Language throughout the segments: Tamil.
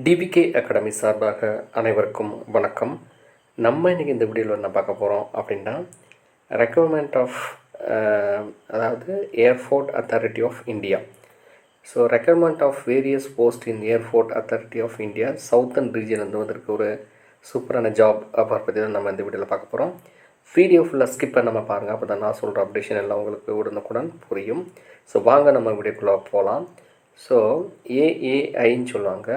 டிபிகே அகாடமி சார்பாக அனைவருக்கும் வணக்கம். நம்ம இன்றைக்கி இந்த வீடியோவில் என்ன பார்க்க போகிறோம் அப்படின்னா, ரெக்குவயர்மெண்ட் ஆஃப் அதாவது airport authority of India. So requirement of various post in airport authority of India southern region வந்திருக்கு. ஒரு சூப்பரான ஜாப் பற்றி தான் நம்ம இந்த வீடியோவில் பார்க்க போகிறோம். வீடியோ ஃபுல்லாக ஸ்கிப் பண்ணாமல் பாருங்கள், அப்போ தான் நான் சொல்கிற அப்டேஷன் எல்லாம் உங்களுக்கு உடனுக்குடன் புரியும். ஸோ வாங்க நம்ம வீடியோக்குள்ளே போகலாம். ஸோ ஏஏஐன்னு சொல்லுவாங்க,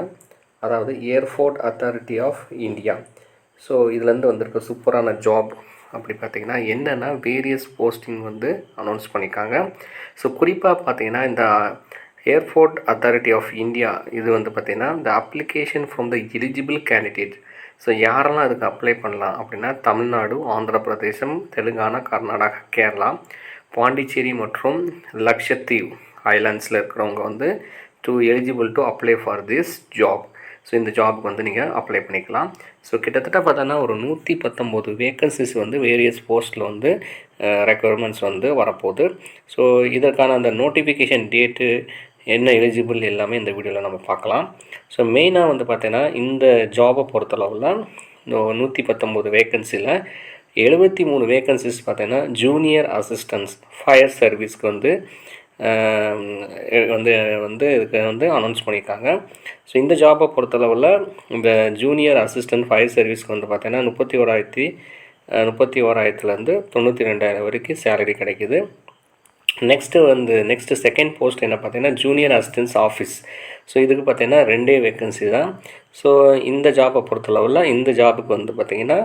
அதாவது airport authority of India. So இதுலேருந்து வந்திருக்க சூப்பரான ஜாப் அப்படி பார்த்திங்கன்னா என்னென்னா வேரியஸ் போஸ்டிங் அனௌன்ஸ் பண்ணியிருக்காங்க. ஸோ குறிப்பாக பார்த்திங்கன்னா இந்த ஏர்ஃபோர்ட் அத்தாரிட்டி ஆஃப் இந்தியா இது பார்த்திங்கன்னா இந்த application from the eligible candidate. So யாரெல்லாம் அதுக்கு அப்ளை பண்ணலாம் அப்படின்னா, தமிழ்நாடு, ஆந்திர பிரதேசம், தெலுங்கானா, கர்நாடகா, கேரளா, பாண்டிச்சேரி மற்றும் லக்ஷத்தீவ் ஐலாண்ட்ஸில் இருக்கிறவங்க to eligible to apply for this job. So இந்த ஜாபுக்கு நீங்கள் அப்ளை பண்ணிக்கலாம். ஸோ கிட்டத்தட்ட பார்த்தோன்னா ஒரு 119 வேக்கன்சிஸ் வேரியஸ் போஸ்ட்டில் ரெக்குவயர்மெண்ட்ஸ் வரப்போகுது. ஸோ இதற்கான அந்த நோட்டிஃபிகேஷன் டேட்டு என்ன எலிஜிபிள் எல்லாமே இந்த வீடியோவில் நம்ம பார்க்கலாம். ஸோ மெயினாக பார்த்தீங்கன்னா இந்த ஜாபை பொறுத்தளவில் 119 வேக்கன்சியில் 73 வேக்கன்சிஸ் பார்த்தீங்கன்னா ஜூனியர் அசிஸ்டன்ஸ் ஃபயர் சர்வீஸ்க்கு இதுக்கு அனௌன்ஸ் பண்ணியிருக்காங்க. ஸோ இந்த ஜாபை பொறுத்தளவில் இந்த ஜூனியர் அசிஸ்டன்ட் ஃபயர் சர்வீஸ்க்கு பார்த்தீங்கன்னா 31,000 92,000 வரைக்கும் சேலரி கிடைக்கிது. நெக்ஸ்ட்டு செகண்ட் போஸ்ட் என்ன பார்த்தீங்கன்னா ஜூனியர் அசிஸ்டன்ஸ் ஆஃபீஸ். ஸோ இதுக்கு பார்த்தீங்கன்னா 2 வேக்கன்சி தான். ஸோ இந்த ஜாபை பொறுத்தளவில் இந்த ஜாபுக்கு பார்த்திங்கன்னா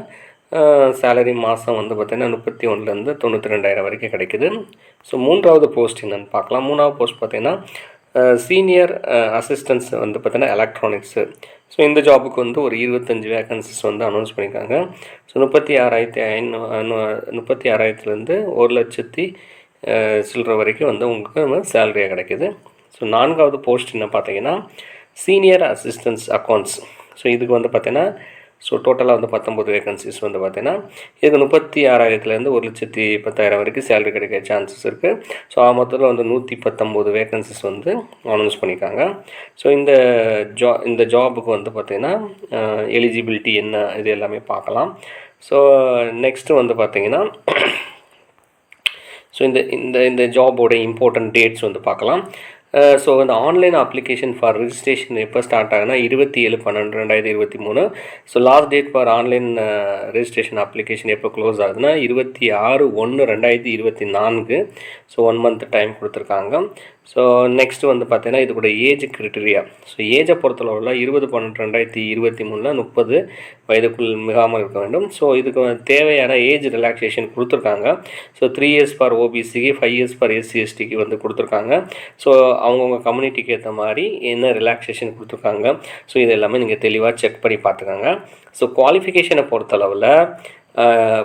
சேலரி மாதம் பார்த்திங்கன்னா 31,000 92,000 வரைக்கும் கிடைக்குது. ஸோ மூன்றாவது போஸ்ட் என்னென்னு பார்க்கலாம். மூணாவது போஸ்ட் பார்த்திங்கன்னா சீனியர் அசிஸ்டன்ஸ் பார்த்திங்கன்னா எலக்ட்ரானிக்ஸு. ஸோ இந்த ஜாபுக்கு ஒரு 25 வேக்கன்சிஸ் அனௌன்ஸ் பண்ணியிருக்காங்க. ஸோ 36,000 1,00,000 சில்லற வரைக்கும் உங்களுக்கு சேலரியாக கிடைக்கிது. ஸோ நான்காவது போஸ்ட் என்ன பார்த்தீங்கன்னா சீனியர் அசிஸ்டன்ஸ் அக்கௌண்ட்ஸ். ஸோ இதுக்கு பார்த்தீங்கன்னா ஸோ டோட்டலாக 19 வேக்கன்சிஸ் பார்த்தீங்கன்னா இதுக்கு 36,000 1,10,000 வரைக்கும் சேலரி கிடைக்க சான்சஸ் இருக்குது. ஸோ மொத்தத்தில் 119 வேக்கன்சிஸ் அனௌன்ஸ் பண்ணியிருக்காங்க. ஸோ இந்த ஜாபுக்கு பார்த்தீங்கன்னா எலிஜிபிலிட்டி என்ன இது எல்லாமே பார்க்கலாம். ஸோ நெக்ஸ்ட்டு பார்த்தீங்கன்னா ஸோ இந்த ஜாபோட இம்பார்ட்டன்ட் டேட்ஸ் பார்க்கலாம். ஸோ இந்த ஆன்லைன் அப்ளிகேஷன் ஃபார் ரிஜிஸ்ட்ரேஷன் எப்போ ஸ்டார்ட் ஆகுனா 27/12/2023. So last date for online registration application எப்போ க்ளோஸ் ஆகுதுன்னா 26/1/2024. ஸோ 1 மந்த் டைம் கொடுத்துருக்காங்க. ஸோ நெக்ஸ்ட்டு பார்த்தீங்கன்னா இது கூட ஏஜ் கிரிட்டீரியா. ஸோ ஏஜை பொறுத்தளவில் 20/12/2023 30 வயதுக்குள் மிகாமல் இருக்க வேண்டும். ஸோ இதுக்கு தேவையான ஏஜ் ரிலாக்ஸேஷன் கொடுத்துருக்காங்க. ஸோ 3 இயர்ஸ் ஃபார் ஓபிசிக்கு, 5 இயர்ஸ் ஃபார் SC/STக்கு கொடுத்துருக்காங்க. ஸோ அவங்கவுங்க கம்யூனிட்டிக்கு ஏற்ற மாதிரி என்ன ரிலாக்ஸேஷன் கொடுத்துருக்காங்க. ஸோ இது எல்லாமே நீங்கள் தெளிவாக செக் பண்ணி பார்த்துக்கோங்க. ஸோ குவாலிஃபிகேஷனை பொறுத்தளவில்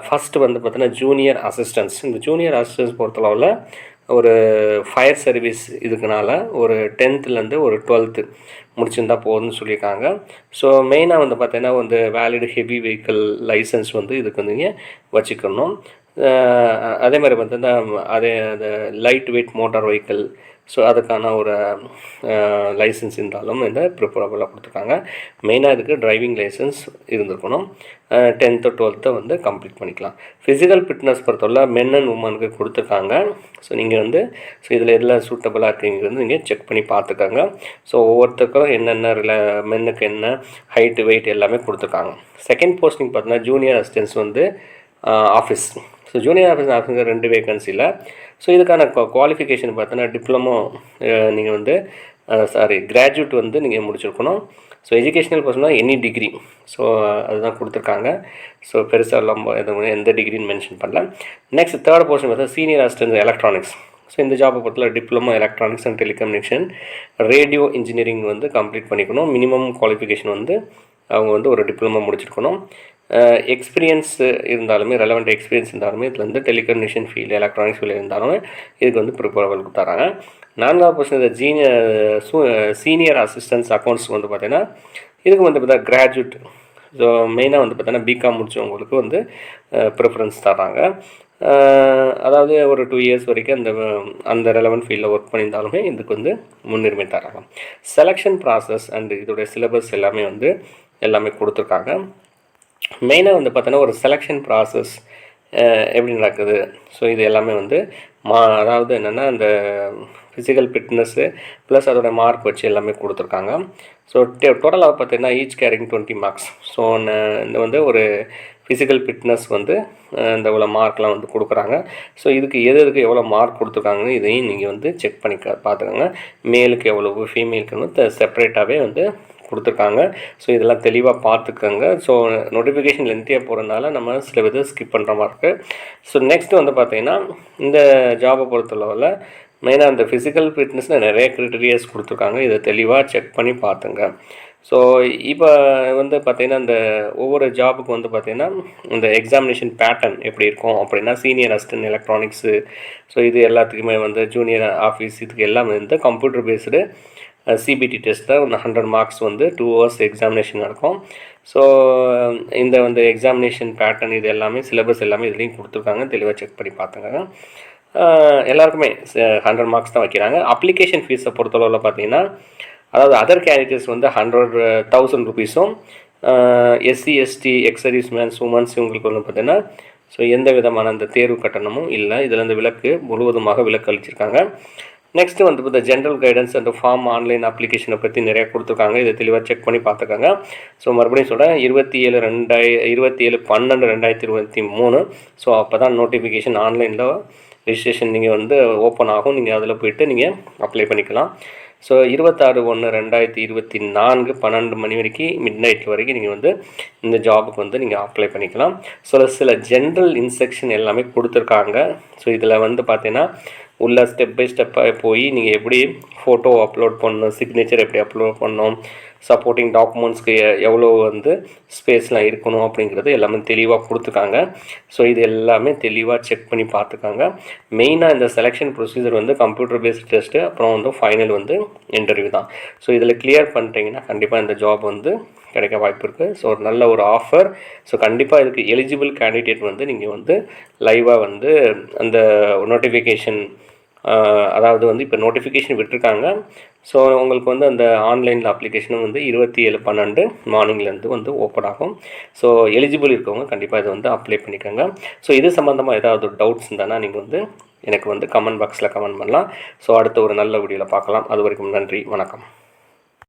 ஃபஸ்ட்டு பார்த்தீங்கன்னா ஜூனியர் அசிஸ்டன்ஸ். இந்த ஜூனியர் அசிஸ்டன்ஸ் பொறுத்தளவில் ஒரு ஃபயர் சர்வீஸ் இதுக்குனால ஒரு 10th ஒரு 12th முடிச்சிருந்தா போதும்னு சொல்லியிருக்காங்க. ஸோ மெயினாக பார்த்தீங்கன்னா வேலிட் ஹெவி வெஹிக்கிள் லைசன்ஸ் இதுக்கு நீங்கள் வச்சுக்கணும். அதே மாதிரி அதே light weight motor vehicle, so அதுக்கான ஒரு லைசன்ஸ் இருந்தாலும் ப்ரிஃபரபுளாக கொடுத்துருக்காங்க. மெயினாக இதுக்கு டிரைவிங் லைசன்ஸ் இருந்திருக்கணும். 10th 12th கம்ப்ளீட் பண்ணிக்கலாம். ஃபிசிக்கல் ஃபிட்னஸ் பொறுத்தவரை மென் அண்ட் உமனுக்கு கொடுத்துருக்காங்க. ஸோ நீங்கள் ஸோ இதில் எல்லாம் சூட்டபுளாக இருக்குங்கிறது நீங்கள் செக் பண்ணி பார்த்துக்கோங்க. ஸோ ஒவ்வொருத்தருக்கும் என்னென்ன மென்னுக்கு என்ன ஹைட்டு வெயிட் எல்லாமே கொடுத்துருக்காங்க. செகண்ட் போஸ்டிங் பார்த்தீங்கன்னா junior assistance office. So junior officer 2 வேக்கன்சியில். ஸோ இதுக்கான குவாலிஃபிகேஷன் பார்த்தோன்னா டிப்ளமோ நீங்கள் கிராஜுவேட் நீங்கள் முடிச்சிருக்கணும். ஸோ எஜுகேஷ்னல் பர்சனாக எனி டிகிரி. ஸோ அதுதான் கொடுத்துருக்காங்க. ஸோ பெருசாக எல்லாம் எந்த டிகிரின்னு மென்ஷன் பண்ணல. நெக்ஸ்ட் தேர்ட் போர்ஷன் பார்த்தா சீனியர் அசிஸ்டன்ஸ் எலக்ட்ரானிக்ஸ். ஸோ இந்த ஜாபை பொறுத்தவரை diploma electronics and telecommunication radio engineering complete பண்ணிக்கணும். மினிமம் குவாலிஃபிகேஷன் அவங்க ஒரு டிப்ளமோ முடிச்சிருக்கணும். எக்ஸ்பீரியன்ஸ் இருந்தாலுமே, ரெலவெண்ட் எக்ஸ்பீரியன்ஸ் இருந்தாலுமே இதில் டெலிகம்யூனிகேஷன் ஃபீல்டு, எலக்ட்ரானிக்ஸ் ஃபீல்டு இருந்தாலுமே இதுக்கு ப்ரிஃபரபிள் தராங்க. 4வது போர்ஷன் சீனியர் அசிஸ்டன்ஸ் அக்கௌண்ட்ஸ் பார்த்தீங்கன்னா இதுக்கு பார்த்தா கிராஜுவேட். ஸோ மெயினாக பார்த்தீங்கன்னா பிகாம் முடிச்சவங்களுக்கு ப்ரிஃபரன்ஸ் தராங்க. அதாவது ஒரு 2 இயர்ஸ் வரைக்கும் அந்த ரெலவெண்ட் ஃபீல்டில் ஒர்க் பண்ணியிருந்தாலுமே இதுக்கு வந்து முன்னுரிமை தராங்க. செலெக்ஷன் ப்ராசஸ் அண்ட் இதோடைய சிலபஸ் எல்லாமே கொடுத்துருக்காங்க. மெயினாக வந்து பார்த்தோன்னா ஒரு செலெக்ஷன் ப்ராசஸ் எப்படி நடக்குது, ஸோ இது எல்லாமே அதாவது என்னென்னா அந்த ஃபிசிக்கல் ஃபிட்னஸ்ஸு ப்ளஸ் அதோடய மார்க் வச்சு எல்லாமே கொடுத்துருக்காங்க. ஸோ டோட்டலாக பார்த்தீங்கன்னா ஈச் கேரிங் 20 மார்க்ஸ். ஸோ இந்த ஒரு ஃபிசிக்கல் ஃபிட்னஸ் இந்த இவ்வளோ மார்க்லாம் கொடுக்குறாங்க. ஸோ இதுக்கு எதுக்கு எவ்வளோ மார்க் கொடுத்துருக்காங்கன்னு இதையும் நீங்கள் செக் பண்ணி பார்த்துக்கோங்க. மேலுக்கு எவ்வளவு, ஃபீமேலுக்கு செப்பரேட்டாகவே கொடுத்துருக்காங்க. ஸோ இதெல்லாம் தெளிவாக பார்த்துக்கோங்க. ஸோ நோட்டிஃபிகேஷன் லென்த்தியாக போகிறதுனால நம்ம சில வித ஸ்கிப் பண்ணுற மாதிரி இருக்குது. ஸோ நெக்ஸ்ட்டு பார்த்தீங்கன்னா இந்த ஜாபை பொறுத்தளவில் மெயினாக அந்த ஃபிசிக்கல் ஃபிட்னஸில் நிறைய க்ரைட்டீரியாஸ் கொடுத்துருக்காங்க. இதை தெளிவாக செக் பண்ணி பார்த்துங்க. ஸோ இப்போ பார்த்திங்கன்னா இந்த ஒவ்வொரு ஜாபுக்கு பார்த்திங்கன்னா இந்த எக்ஸாமினேஷன் பேட்டர்ன் எப்படி இருக்கும் அப்படின்னா சீனியர் அசிஸ்டன்ட் எலக்ட்ரானிக்ஸு, ஸோ இது எல்லாத்துக்குமே ஜூனியர் ஆஃபீஸ் இதுக்கு எல்லாமே கம்ப்யூட்டர் பேஸ்டு சிபிடி டெஸ்ட்டில் 100 மார்க்ஸ் 2 ஹவர்ஸ் எக்ஸாமினேஷன் நடக்கும். ஸோ இந்த எக்ஸாமினேஷன் பேட்டர்ன் இது எல்லாமே சிலபஸ் எல்லாமே இதுலேயும் கொடுத்துருக்காங்க. தெளிவாக செக் பண்ணி பார்த்துங்க. எல்லாருக்குமே 100 மார்க்ஸ் தான் வைக்கிறாங்க. அப்ளிகேஷன் ஃபீஸை பொறுத்தளவில் பார்த்தீங்கன்னா அதாவது அதர் கேண்டிடேட்ஸ் 100,000 ருபீஸும், SC ST ex-service men's women's இவங்களுக்கு பார்த்தீங்கன்னா ஸோ எந்த விதமான அந்த தேர்வு கட்டணமும் இல்லை. இதில் இந்த விலக்கு முழுவதுமாக விலக்கு அளிச்சிருக்காங்க. நெக்ஸ்ட்டு இந்த general guidance and form online அப்ளிகேஷனை பற்றி நிறையா கொடுத்துருக்காங்க. இதை தெளிவாக செக் பண்ணி பார்த்துக்காங்க. ஸோ மறுபடியும் சொல்கிறேன், 27/12/2023. ஸோ அப்போ தான் நோட்டிஃபிகேஷன் ஆன்லைனில் ரிஜிஸ்ட்ரேஷன் நீங்கள் ஓப்பன் ஆகும். நீங்கள் அதில் போய்ட்டு நீங்கள் அப்ளை பண்ணிக்கலாம். ஸோ 26/1/2024 12 மணி வரைக்கும் மிட் நைட் வரைக்கும் நீங்கள் இந்த ஜாபுக்கு நீங்கள் அப்ளை பண்ணிக்கலாம். ஸோ சில ஜென்ரல் இன்ஸ்ட்ரக்ஷன் எல்லாமே கொடுத்துருக்காங்க. ஸோ இதில் பார்த்தீங்கன்னா உள்ள ஸ்டெப் பை ஸ்டெப்பாக போய் நீங்கள் எப்படி ஃபோட்டோ அப்லோட் பண்ணணும், சிக்னேச்சர் எப்படி அப்லோட் பண்ணணும், சப்போர்ட்டிங் டாக்குமெண்ட்ஸ்க்கு எவ்வளோ ஸ்பேஸ்லாம் இருக்கணும் அப்படிங்கிறது எல்லாமே தெளிவாக கொடுத்துருக்காங்க. ஸோ இது எல்லாமே தெளிவாக செக் பண்ணி பார்த்துக்காங்க. மெயினாக இந்த selection procedure computer based test, அப்புறம் ஃபைனல் இன்டர்வியூ தான். ஸோ இதில் கிளியர் பண்ணிட்டீங்கன்னா கண்டிப்பாக இந்த ஜாப் கிடைக்க வாய்ப்பு இருக்குது. ஸோ ஒரு நல்ல ஒரு ஆஃபர். ஸோ கண்டிப்பாக இதுக்கு எலிஜிபிள் கேண்டிடேட் நீங்கள் லைவாக அந்த நோட்டிஃபிகேஷன் அதாவது இப்போ நோட்டிஃபிகேஷன் விட்டுருக்காங்க. ஸோ உங்களுக்கு அந்த ஆன்லைனில் அப்ளிகேஷனும் 27/12 மார்னிங்லேருந்து ஓப்பன் ஆகும். ஸோ எலிஜிபிள் இருக்கவங்க கண்டிப்பாக இதை அப்ளை பண்ணிக்கோங்க. ஸோ இது சம்மந்தமாக ஏதாவது டவுட்ஸ் இருந்தால் நீங்கள் எனக்கு கமெண்ட் பாக்ஸில் கமெண்ட் பண்ணலாம். ஸோ அடுத்த ஒரு நல்ல வீடியோவில் பார்க்கலாம். அது வரைக்கும் நன்றி, வணக்கம்.